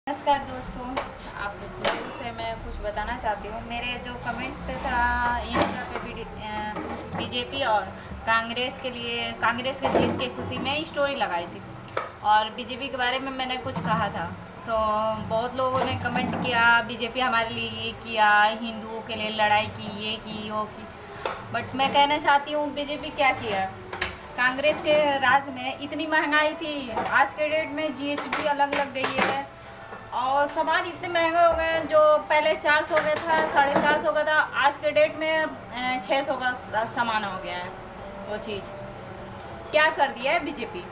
नमस्कार दोस्तों, आप लोगों से मैं कुछ बताना चाहती हूँ। मेरे जो कमेंट था इंस्टा पे बीजेपी और कांग्रेस के लिए, कांग्रेस के जीत की खुशी में स्टोरी लगाई थी और बीजेपी के बारे में मैंने कुछ कहा था। तो बहुत लोगों ने कमेंट किया बीजेपी हमारे लिए ये किया, हिंदुओं के लिए लड़ाई की, ये की वो की। बट मैं कहना चाहती हूँ बीजेपी क्या किया। कांग्रेस के राज में इतनी महंगाई थी, आज के डेट में जीएसटी अलग लग गई है और सामान इतने महंगे हो गए हैं। जो पहले 400 का था, 450 का था, आज के डेट में 600 का सामान हो गया है। वो चीज़ क्या कर दिया है बीजेपी?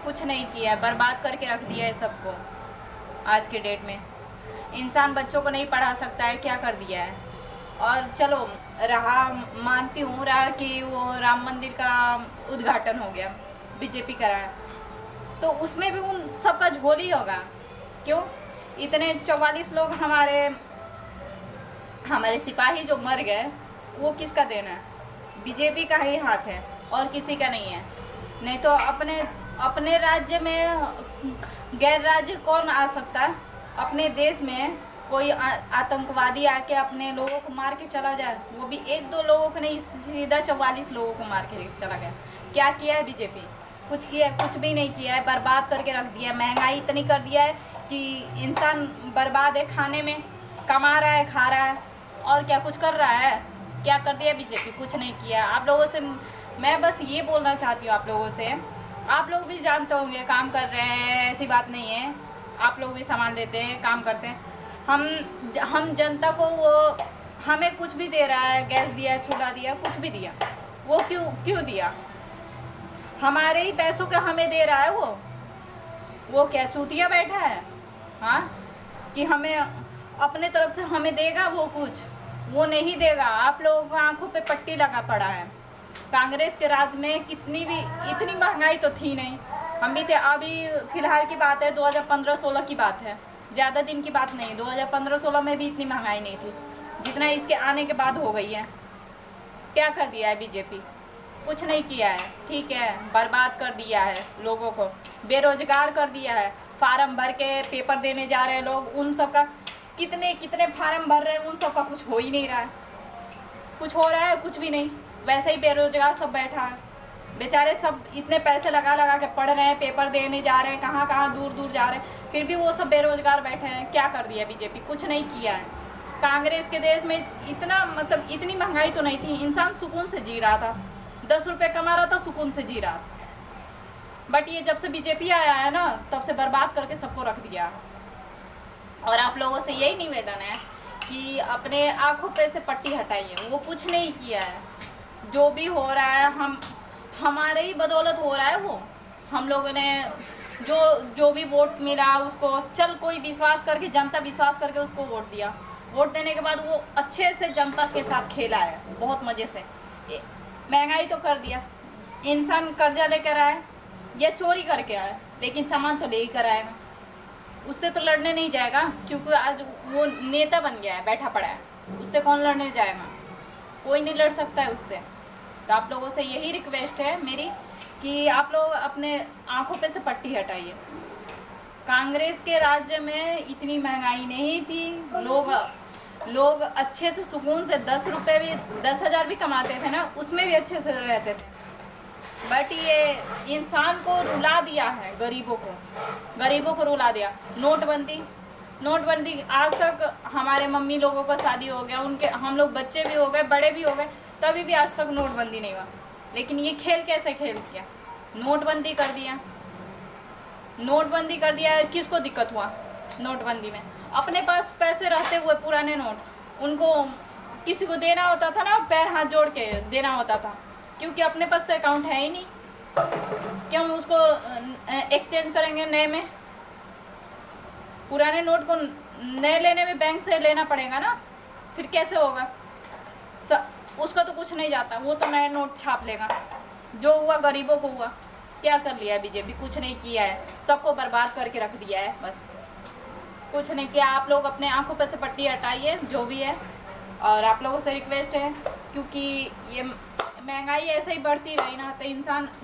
कुछ नहीं किया है, बर्बाद करके रख दिया है सबको। आज के डेट में इंसान बच्चों को नहीं पढ़ा सकता है, क्या कर दिया है। और चलो रहा, मानती हूँ रहा कि वो राम मंदिर का उद्घाटन हो गया, बीजेपी कराया, तो उसमें भी उन सबका झोल ही होगा। क्यों? इतने 44 लोग हमारे सिपाही जो मर गए, वो किसका देना है? बीजेपी का ही हाथ है और किसी का नहीं है। नहीं तो अपने राज्य में गैर राज्य कौन आ सकता है? अपने देश में कोई आतंकवादी आके अपने लोगों को मार के चला जाए, वो भी एक दो लोगों को नहीं, सीधा 44 लोगों को मार के चला गया। क्या किया है बीजेपी? कुछ किया है? कुछ भी नहीं किया है, बर्बाद करके रख दिया है। महंगाई इतनी कर दिया है कि इंसान बर्बाद है, खाने में कमा रहा है, खा रहा है, और क्या कुछ कर रहा है? क्या कर दिया बीजेपी? कुछ नहीं किया। आप लोगों से मैं बस ये बोलना चाहती हूँ, आप लोगों से, आप लोग भी जानते होंगे काम कर रहे हैं, ऐसी बात नहीं है। आप लोग भी सामान लेते हैं, काम करते हैं। हम जनता को, वो हमें कुछ भी दे रहा है, गैस दिया, चूल्हा दिया, कुछ भी दिया, वो क्यों दिया? हमारे ही पैसों के हमें दे रहा है वो क्या चूतिया बैठा है? हाँ, कि हमें अपने तरफ से हमें देगा? वो नहीं देगा। आप लोगों को आंखों पे पट्टी लगा पड़ा है। कांग्रेस के राज में इतनी महंगाई तो थी नहीं। हम भी थे, अभी फिलहाल की बात है, 2015-16 की बात है, ज़्यादा दिन की बात नहीं। 2015-16 में भी इतनी महंगाई नहीं थी जितना इसके आने के बाद हो गई है। क्या कर दिया है बीजेपी? कुछ नहीं किया है। ठीक है, बर्बाद कर दिया है लोगों को, बेरोजगार कर दिया है। फार्म भर के पेपर देने जा रहे हैं लोग, उन सब का कितने फार्म भर रहे हैं, उन सब का कुछ हो ही नहीं रहा है। कुछ हो रहा है? कुछ भी नहीं। वैसे ही बेरोजगार सब बैठा है। बेचारे सब इतने पैसे लगा के पढ़ रहे हैं, पेपर देने जा रहे हैं, कहाँ दूर दूर जा रहे हैं, फिर भी वो सब बेरोजगार बैठे हैं। क्या कर दिया बीजेपी? कुछ नहीं किया है। कांग्रेस के देश में इतनी महंगाई तो नहीं थी, इंसान सुकून से जी रहा था, 10 रुपये कमा रहा था, सुकून से जी रहा। बट ये जब से बीजेपी आया है ना, तब से बर्बाद करके सबको रख दिया। और आप लोगों से यही निवेदन है कि अपने आंखों पे से पट्टी हटाइए। वो कुछ नहीं किया है। जो भी हो रहा है हमारे ही बदौलत हो रहा है। वो हम लोगों ने जो भी वोट मिला उसको, चल कोई विश्वास करके, जनता विश्वास करके उसको वोट दिया। वोट देने के बाद वो अच्छे से जनता के साथ खेला है, बहुत मज़े से। महंगाई तो कर दिया, इंसान कर्जा लेकर आए या चोरी करके आए, लेकिन सामान तो ले ही कर आएगा। उससे तो लड़ने नहीं जाएगा, क्योंकि आज वो नेता बन गया है, बैठा पड़ा है। उससे कौन लड़ने जाएगा? कोई नहीं लड़ सकता है उससे। तो आप लोगों से यही रिक्वेस्ट है मेरी कि आप लोग अपने आंखों पे से पट्टी हटाइए। कांग्रेस के राज्य में इतनी महंगाई नहीं थी। लोग अच्छे से सुकून से 10 रुपये भी, 10,000 भी कमाते थे ना, उसमें भी अच्छे से रहते थे। बट ये इंसान को रुला दिया है, गरीबों को रुला दिया। नोटबंदी आज तक हमारे मम्मी लोगों का शादी हो गया, उनके हम लोग बच्चे भी हो गए, बड़े भी हो गए, तभी भी आज तक नोटबंदी नहीं हुआ। लेकिन ये खेल कैसे खेल किया? नोटबंदी कर दिया। किसको दिक्कत हुआ नोटबंदी में? अपने पास पैसे रहते हुए पुराने नोट उनको किसी को देना होता था ना, पैर हाथ जोड़ के देना होता था, क्योंकि अपने पास तो अकाउंट है ही नहीं कि हम उसको एक्सचेंज करेंगे नए में। पुराने नोट को नए लेने में बैंक से लेना पड़ेगा ना, फिर कैसे होगा? उसका तो कुछ नहीं जाता, वो तो नए नोट छाप लेगा। जो हुआ गरीबों को हुआ। क्या कर लिया बीजेपी? कुछ नहीं किया है, सबको बर्बाद करके रख दिया है, बस कुछ नहीं किया। आप लोग अपने आंखों पर से पट्टी हटाइए, जो भी है। और आप लोगों से रिक्वेस्ट है, क्योंकि ये महंगाई ऐसे ही बढ़ती रही ना, तो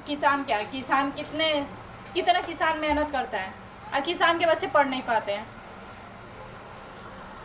किसान कितना किसान मेहनत करता है, और किसान के बच्चे पढ़ नहीं पाते हैं।